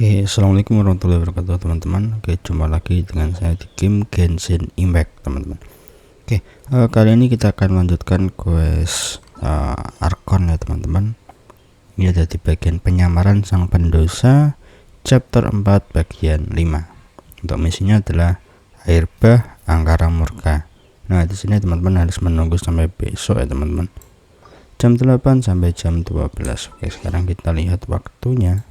Oke, assalamualaikum warahmatullahi wabarakatuh teman-teman. Oke, jumpa lagi dengan saya di game Genshin Impact teman-teman. Oke, kali ini kita akan melanjutkan quest Archon ya teman-teman. Ini ada di bagian penyamaran sang pendosa chapter 4 bagian 5. Untuk misinya adalah air bah Angkara Murka. Nah, di sini teman-teman harus menunggu sampai besok ya teman-teman. Jam 8 sampai jam 12. Oke, sekarang kita lihat waktunya.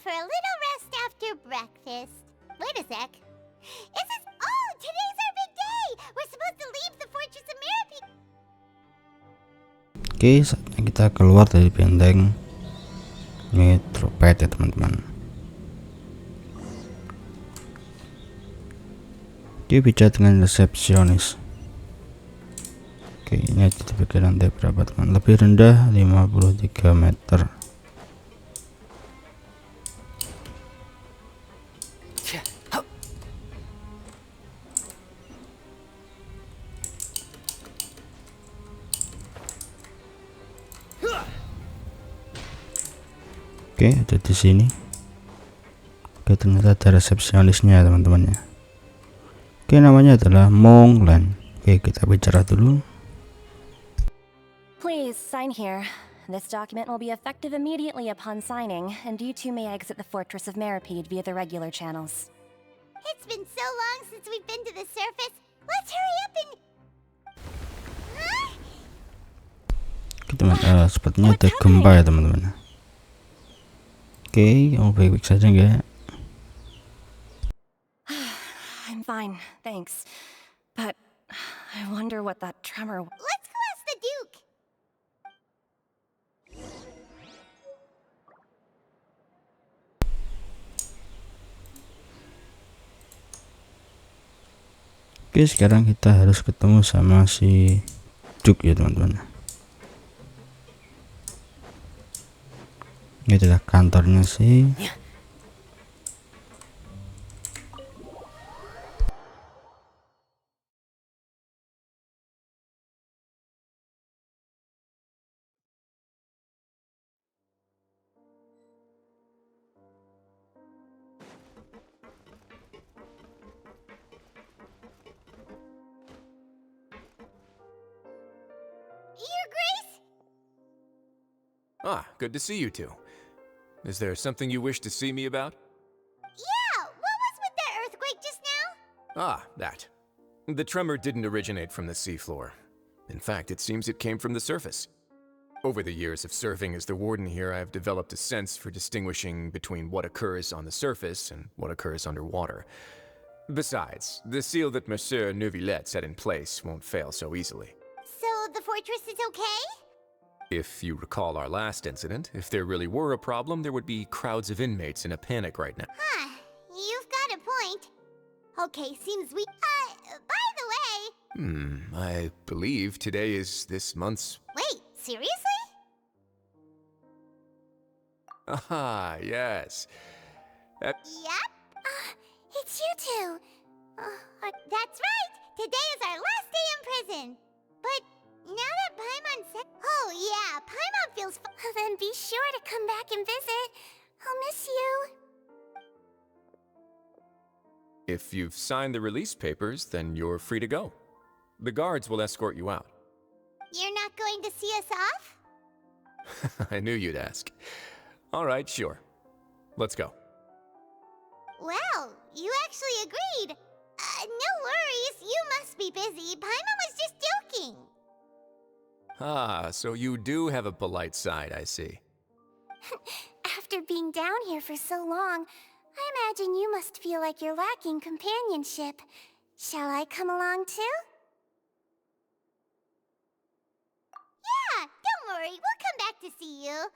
For a little rest after breakfast. Wait a sec. Is this? Oh, today's our big day. We're supposed to leave the Fortress of Meripede. Oke, saatnya kita keluar dari benteng Metropet ya teman-teman. Dia bicara dengan resepsionis. Oke, ini ada di bagian lantai berapa teman? Lebih rendah 53 meter. Oke, ada di sini. Oke, ternyata ada resepsionisnya teman-teman ya. Oke, namanya adalah Monglan. Oke, kita bicara dulu. Please sign here. This document will be effective immediately upon signing, and you two may exit the Fortress of Meripede via the regular channels. It's been so long since we've been to the surface. Let's hurry up and... Kita sepertinya ada gempa ya teman-teman. Oke, kamu baik-baik saja enggak? I'm fine, thanks. But I wonder what that tremor... Let's go ask the Duke. Oke, sekarang kita harus ketemu sama si Duke ya teman-teman. Ini adalah kantornya sih. Your Grace? Ah, good to see you two. Is there something you wish to see me about? Yeah, what was with that earthquake just now? Ah, that. The tremor didn't originate from the seafloor. In fact, it seems it came from the surface. Over the years of serving as the warden here, I've developed a sense for distinguishing between what occurs on the surface and what occurs underwater. Besides, the seal that Monsieur Neuvillette set in place won't fail so easily. So the fortress is okay? If you recall our last incident, if there really were a problem, there would be crowds of inmates in a panic right now. Huh, you've got a point. Okay, seems we... by the way... I believe today is this month's... Wait, seriously? Ah, yes. Yep. It's you two. That's right. Today is our last day in prison. But now that Paimon said... Oh yeah, Paimon feels... Then be sure to come back and visit. I'll miss you. If you've signed the release papers, then you're free to go. The guards will escort you out. You're not going to see us off? I knew you'd ask. All right, sure. Let's go. Well, you actually agreed. No worries, you must be busy. Paimon was just joking. Ah, so you do have a polite side, I see. After being down here for so long, I imagine you must feel like you're lacking companionship. Shall I come along too? Yeah, don't worry, we'll come back to see you.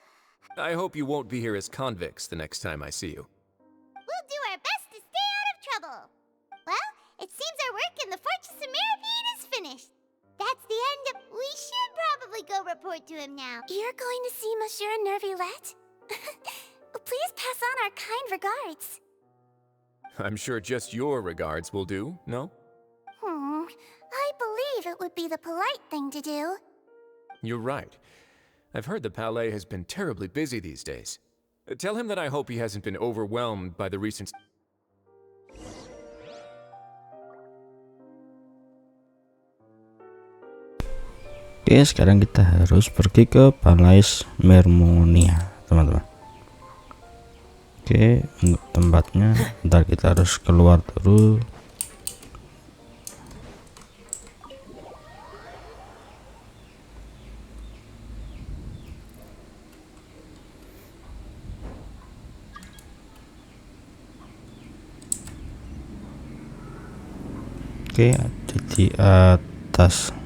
I hope you won't be here as convicts the next time I see you. We'll do our best to stay out of trouble. Well, and the Fortress of Meripede is finished. That's the end of... We should probably go report to him now. You're going to see Monsieur Nervulette? Please pass on our kind regards. I'm sure just your regards will do, no? I believe it would be the polite thing to do. You're right. I've heard the Palais has been terribly busy these days. Tell him that I hope he hasn't been overwhelmed by the recent... Oke, sekarang kita harus pergi ke Palais Mermonia, teman-teman. Oke, untuk tempatnya ntar kita harus keluar dulu. Oke, ada di atas.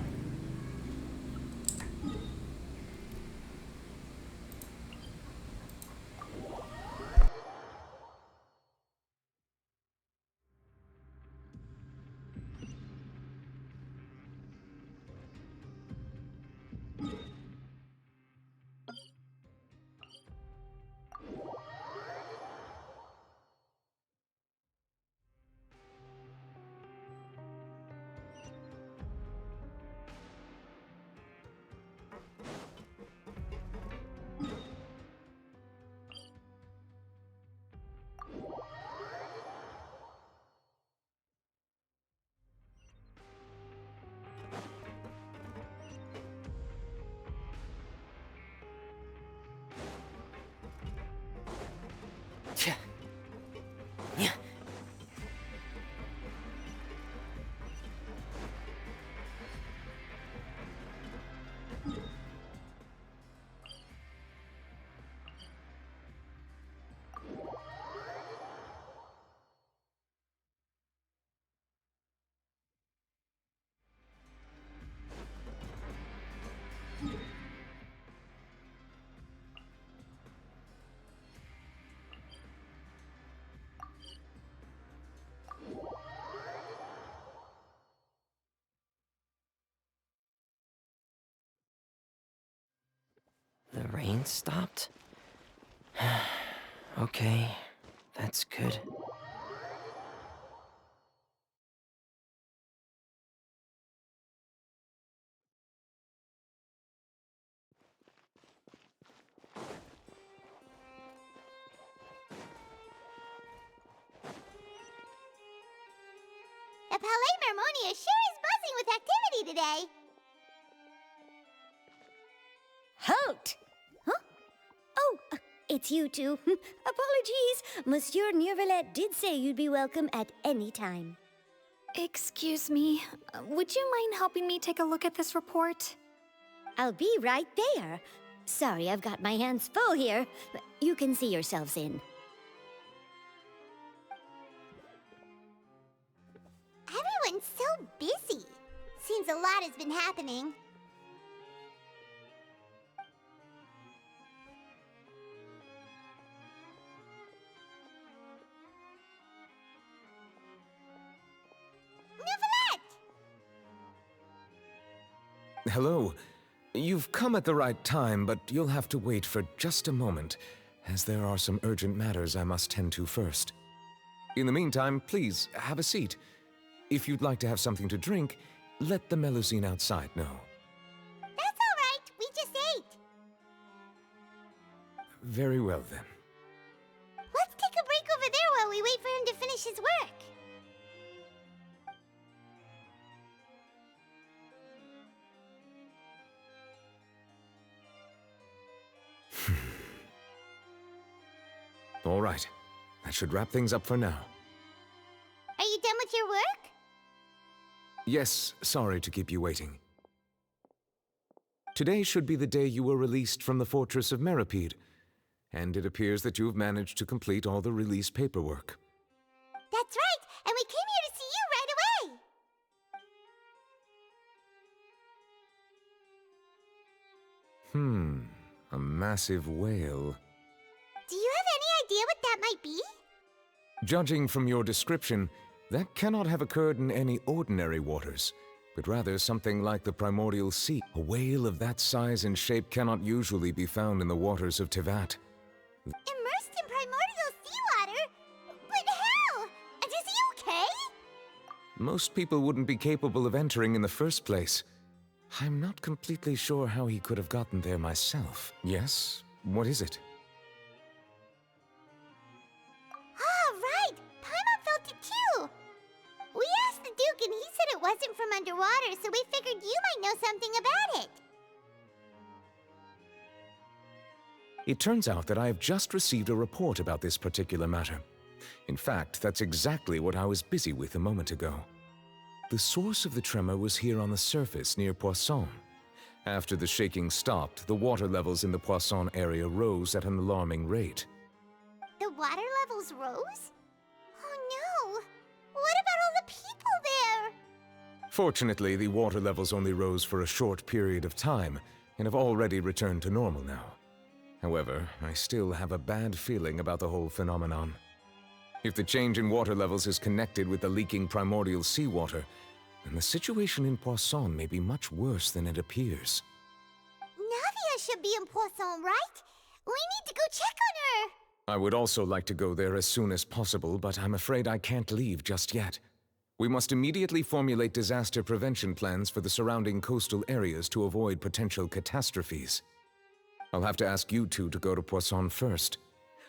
The rain stopped? Okay, that's good. The Palais Mermonia sure is buzzing with activity today. Halt! Huh? Oh, it's you two. Apologies. Monsieur Nervulette did say you'd be welcome at any time. Excuse me, would you mind helping me take a look at this report? I'll be right there. Sorry, I've got my hands full here. You can see yourselves in. Everyone's so busy. Seems a lot has been happening. Hello. You've come at the right time, but you'll have to wait for just a moment, as there are some urgent matters I must tend to first. In the meantime, please, have a seat. If you'd like to have something to drink, let the Melusine outside know. That's all right. We just ate. Very well, then. Let's take a break over there while we wait for him to finish his work. All right. That should wrap things up for now. Are you done with your work? Yes, sorry to keep you waiting. Today should be the day you were released from the Fortress of Meripede, and it appears that you've managed to complete all the release paperwork. That's right, and we came here to see you right away. A massive whale. Do you have any idea what that might be? Judging from your description, That cannot have occurred in any ordinary waters, but rather something like the primordial sea. A whale of that size and shape cannot usually be found in the waters of Tivat. Immersed in primordial seawater? But how? And is he okay? Most people wouldn't be capable of entering in the first place. I'm not completely sure how he could have gotten there myself. Yes? What is it? Ah, right! Paimon felt it too! We asked the Duke and he said it wasn't from underwater, so we figured you might know something about it. It turns out that I have just received a report about this particular matter. In fact, that's exactly what I was busy with a moment ago. The source of the tremor was here on the surface near Poisson. After the shaking stopped, the water levels in the Poisson area rose at an alarming rate. The water levels rose? Oh no! What about all the people there? Fortunately, the water levels only rose for a short period of time and have already returned to normal now. However, I still have a bad feeling about the whole phenomenon. If the change in water levels is connected with the leaking primordial seawater, then the situation in Poisson may be much worse than it appears. Navia should be in Poisson, right? We need to go check on her! I would also like to go there as soon as possible, but I'm afraid I can't leave just yet. We must immediately formulate disaster prevention plans for the surrounding coastal areas to avoid potential catastrophes. I'll have to ask you two to go to Poisson first.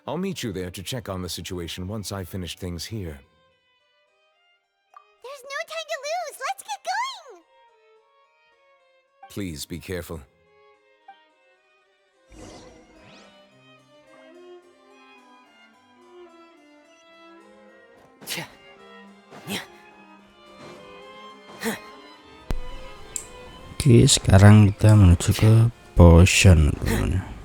I'll meet you there to check on the situation once I've finished things here. There's no time to lose! Let's get going! Please be careful. Oke, sekarang kita menuju ke potion, teman-teman.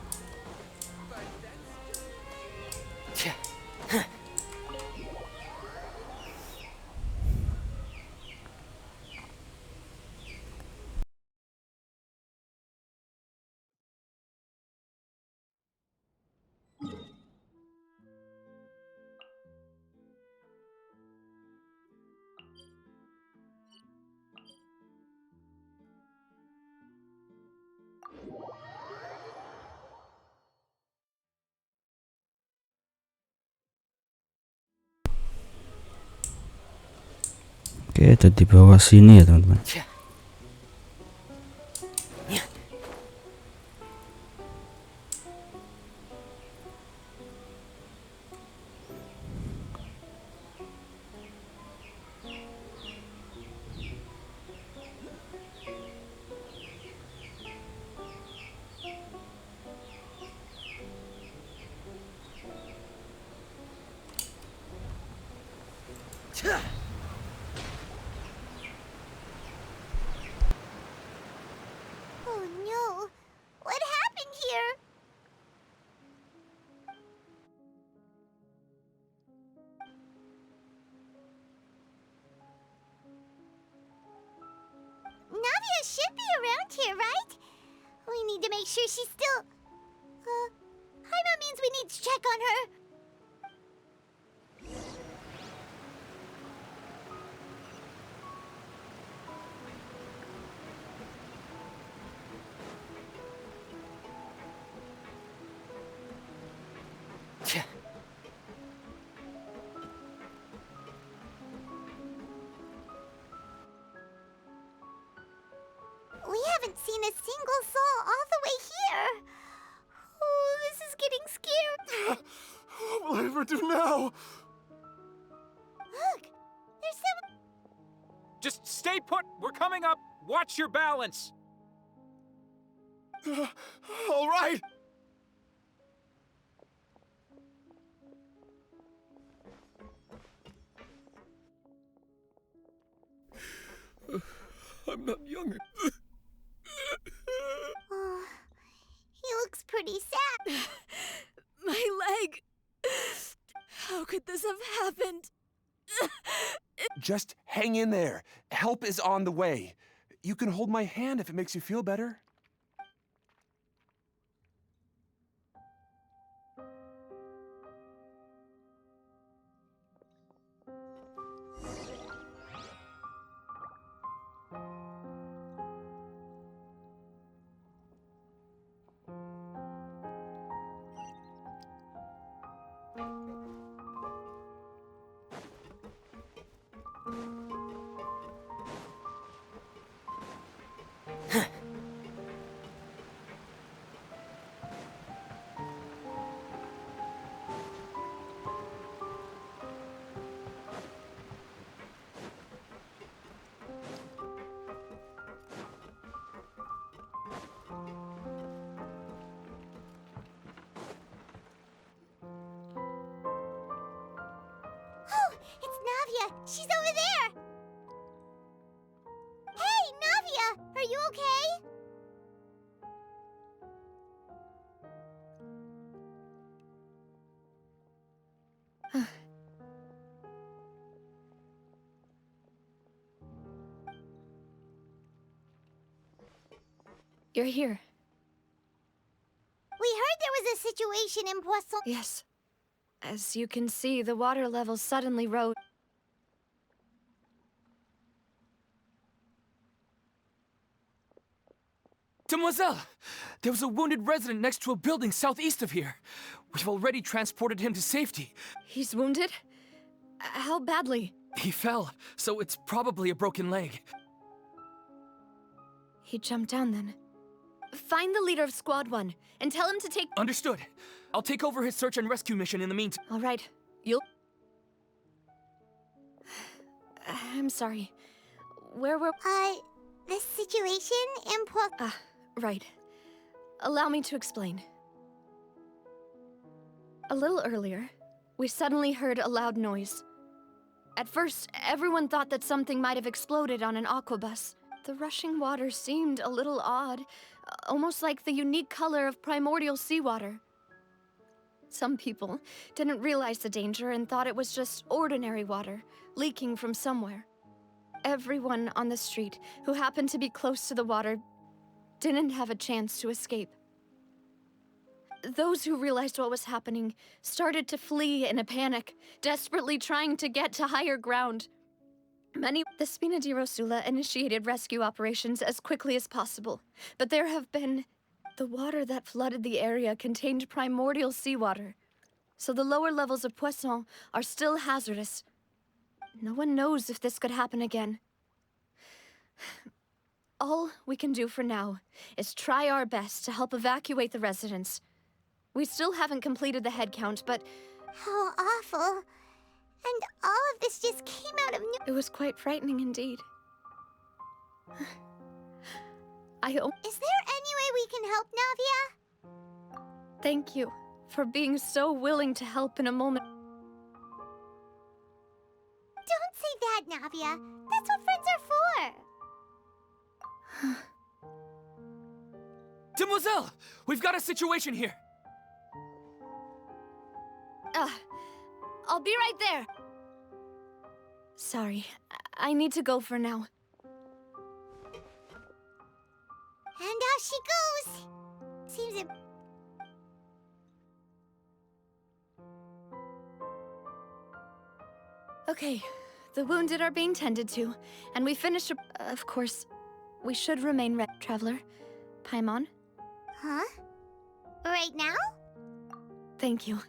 Oke, ada di bawah sini ya, teman-teman. Oh no! What happened here? Navia should be around here, right? We need to make sure she's still... Paimon means we need to check on her. We haven't seen a single soul all the way here. Oh, this is getting scary. What will I ever do now? Look, there's some... Just stay put! We're coming up! Watch your balance! All right! I'm not young. Oh, he looks pretty sad. My leg! How could this have happened? Just hang in there. Help is on the way. You can hold my hand if it makes you feel better. She's over there! Hey, Navia! Are you okay? You're here. We heard there was a situation in Poisson. Yes. As you can see, the water level suddenly rose. Demoiselle! There was a wounded resident next to a building southeast of here. We've already transported him to safety. He's wounded? How badly? He fell, so it's probably a broken leg. He jumped down then. Find the leader of Squad 1 and tell him to take— Understood. I'll take over his search and rescue mission in the meantime. All right. You'll— I'm sorry. Where were— the situation in Poisson. Right. Allow me to explain. A little earlier, we suddenly heard a loud noise. At first, everyone thought that something might have exploded on an aquabus. The rushing water seemed a little odd, almost like the unique color of primordial seawater. Some people didn't realize the danger and thought it was just ordinary water, leaking from somewhere. Everyone on the street who happened to be close to the water didn't have a chance to escape. Those who realized what was happening started to flee in a panic, desperately trying to get to higher ground. The Spina di Rosula initiated rescue operations as quickly as possible, but there have been— The water that flooded the area contained primordial seawater, so the lower levels of Poisson are still hazardous. No one knows if this could happen again. All we can do for now is try our best to help evacuate the residents. We still haven't completed the head count, but— How awful. And all of this just came out of It was quite frightening indeed. Is there any way we can help, Navia? Thank you for being so willing to help in a moment. Don't say that, Navia. That's what friends are for. Demoiselle! We've got a situation here! I'll be right there. Sorry, I need to go for now. And off she goes. Seems Okay, the wounded are being tended to, and we finished— Of course, we should remain Traveler. Paimon? Huh? Right now? Thank you.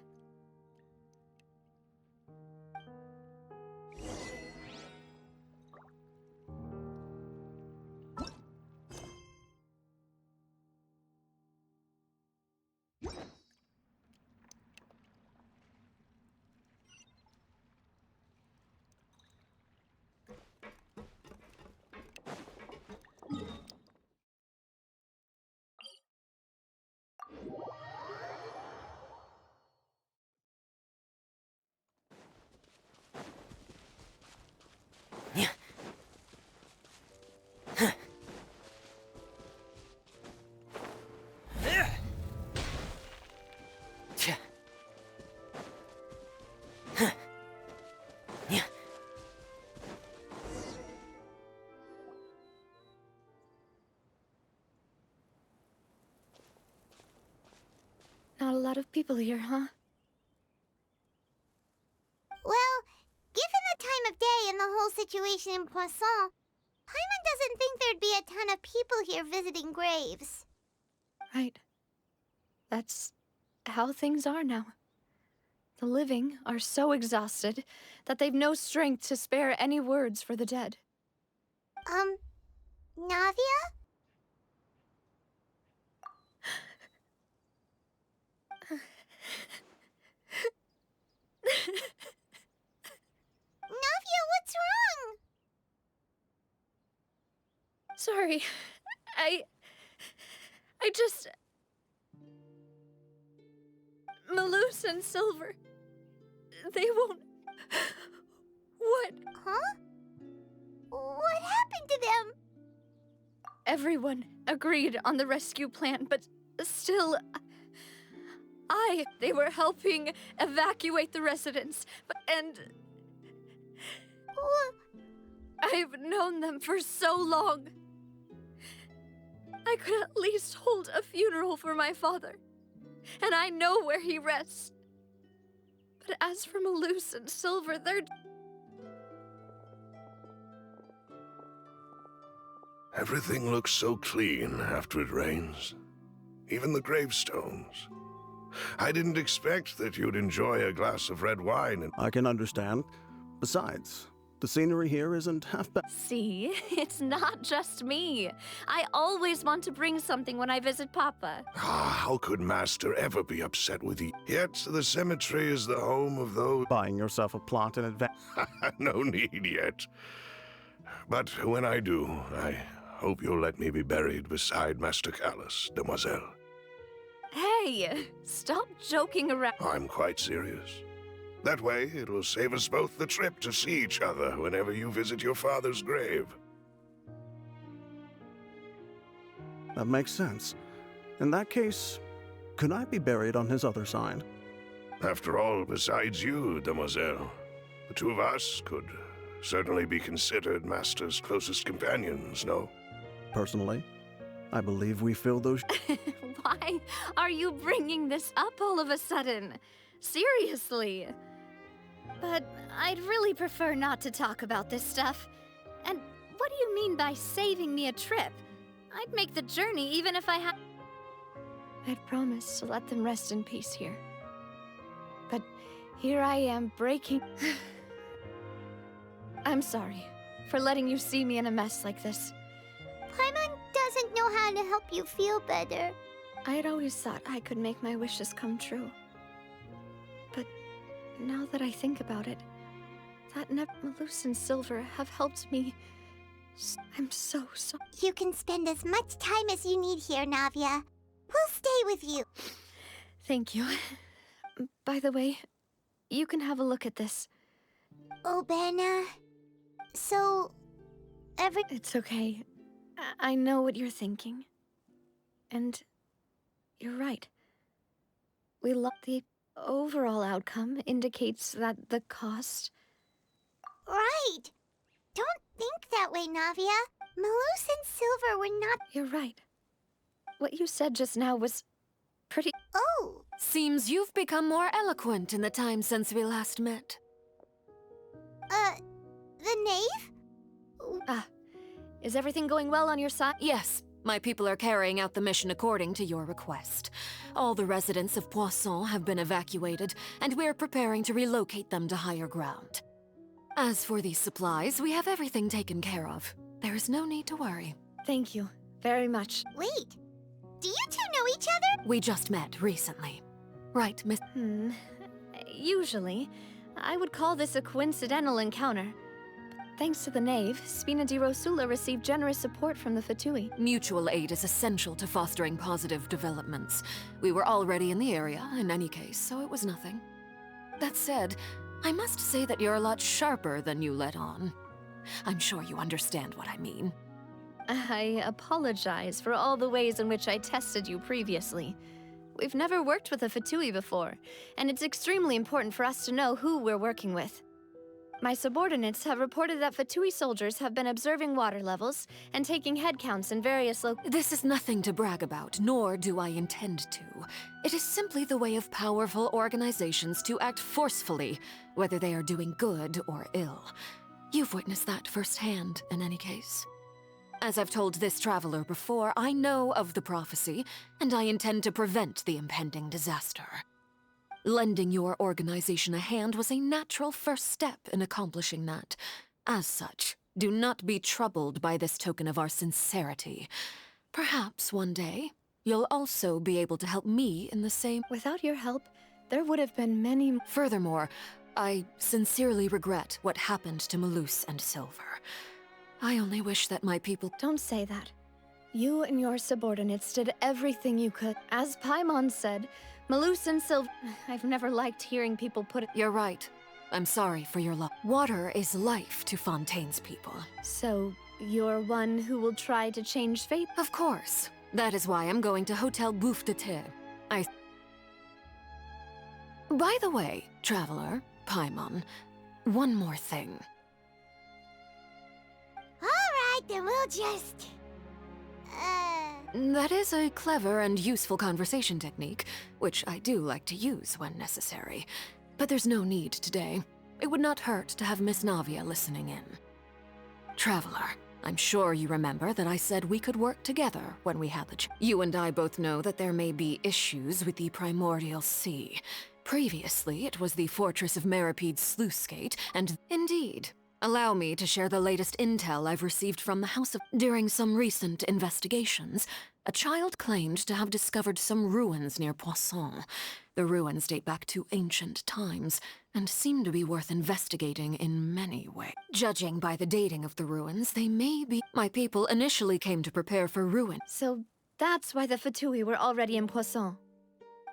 Not a lot of people here, huh? Well, given the time of day and the whole situation in Poisson, Paimon doesn't think there'd be a ton of people here visiting graves. Right. That's how things are now. The living are so exhausted that they've no strength to spare any words for the dead. Navia? Navia, what's wrong? Sorry. I just— Malus and Silver, they won't— What? Everyone agreed on the rescue plan, but still, they were helping evacuate the residents, and I've known them for so long. I could at least hold a funeral for my father, and I know where he rests. But as for Malus and Silver, they're... Everything looks so clean after it rains. Even the gravestones. I didn't expect that you'd enjoy a glass of red wine and... I can understand. Besides, the scenery here isn't half bad. See, it's not just me. I always want to bring something when I visit Papa. How could Master ever be upset with you? Yet the cemetery is the home of those... Buying yourself a plot in advance. No need yet. But when I do, I hope you'll let me be buried beside Master Callus, Demoiselle. Hey, stop joking around. I'm quite serious. That way, it'll save us both the trip to see each other whenever you visit your father's grave. That makes sense. In that case, could I be buried on his other side? After all, besides you, Demoiselle, the two of us could certainly be considered Master's closest companions, no? Personally, I believe we fill those... Why are you bringing this up all of a sudden? Seriously. But I'd really prefer not to talk about this stuff. And what do you mean by saving me a trip? I'd make the journey even if I had... I'd promised to let them rest in peace here. But here I am breaking... I'm sorry for letting you see me in a mess like this. Paimon doesn't know how to help you feel better. I had always thought I could make my wishes come true. But now that I think about it, that Malus and Silver have helped me. I'm so sorry. You can spend as much time as you need here, Navia. We'll stay with you. Thank you. By the way, you can have a look at this. Oh, Benna. So, It's okay. I know what you're thinking. And you're right. The overall outcome indicates that the cost... Right! Don't think that way, Navia. Malus and Silver were not... You're right. What you said just now was pretty... Oh! Seems you've become more eloquent in the time since we last met. The knave? Is everything going well on your side? Yes, my people are carrying out the mission according to your request. All the residents of Poisson have been evacuated, and we're preparing to relocate them to higher ground. As for these supplies, we have everything taken care of. There is no need to worry. Thank you very much. Wait, do you two know each other? We just met recently. Right, Miss... Usually, I would call this a coincidental encounter. Thanks to the knave, Spina di Rosula received generous support from the Fatui. Mutual aid is essential to fostering positive developments. We were already in the area, in any case, so it was nothing. That said, I must say that you're a lot sharper than you let on. I'm sure you understand what I mean. I apologize for all the ways in which I tested you previously. We've never worked with a Fatui before, and it's extremely important for us to know who we're working with. My subordinates have reported that Fatui soldiers have been observing water levels and taking head counts in various This is nothing to brag about, nor do I intend to. It is simply the way of powerful organizations to act forcefully, whether they are doing good or ill. You've witnessed that firsthand, in any case. As I've told this traveler before, I know of the prophecy, and I intend to prevent the impending disaster. Lending your organization a hand was a natural first step in accomplishing that. As such, do not be troubled by this token of our sincerity. Perhaps one day, you'll also be able to help me in the same... Without your help, there would have been many... Furthermore, I sincerely regret what happened to Malus and Silver. I only wish that my people... Don't say that. You and your subordinates did everything you could. As Paimon said, Malus and Silver... I've never liked hearing people put it... You're right. I'm sorry for your loss. Water is life to Fontaine's people. So, You're one who will try to change fate? Of course. That is why I'm going to Hotel Bouffe de Terre. By the way, Traveler, Paimon, one more thing. Alright, then we'll just... That is a clever and useful conversation technique, which I do like to use when necessary. But there's no need today. It would not hurt to have Miss Navia listening in. Traveler, I'm sure you remember that I said we could work together when we had the You and I both know that there may be issues with the Primordial Sea. Previously, it was the Fortress of Meripede's sluice gate, and indeed, allow me to share the latest intel I've received from the House of... During some recent investigations, a child claimed to have discovered some ruins near Poisson. The ruins date back to ancient times, and seem to be worth investigating in many ways. Judging by the dating of the ruins, they may be... My people initially came to prepare for ruin. So that's why the Fatui were already in Poisson.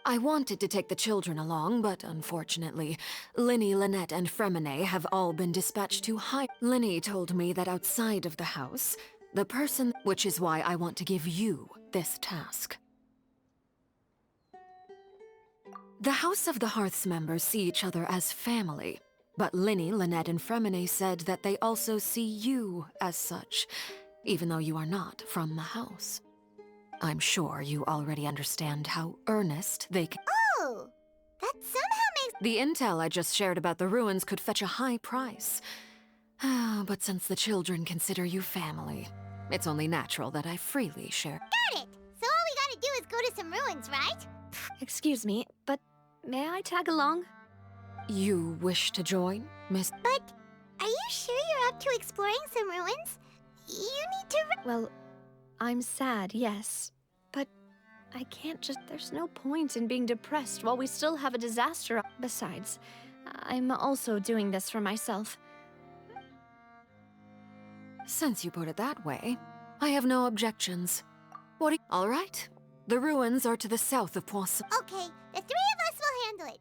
I wanted to take the children along, but unfortunately, Linny, Lynette, and Fremine have all been dispatched to high... Linny told me that outside of the house, the person... Which is why I want to give you this task. The House of the Hearth's members see each other as family, but Linny, Lynette, and Fremine said that they also see you as such, even though you are not from the house. I'm sure you already understand how earnest they can... Oh! That somehow makes... The intel I just shared about the ruins could fetch a high price. But since the children consider you family, it's only natural that I freely share... Got it! So all we gotta do is go to some ruins, right? Excuse me, but may I tag along? You wish to join, Miss... But are you sure you're up to exploring some ruins? You need to... Well, I'm sad, yes. But I can't just... There's no point in being depressed while we still have a disaster. Besides, I'm also doing this for myself. Since you put it that way, I have no objections. What do you... All right. The ruins are to the south of Poisson. Okay, the three of us will handle it.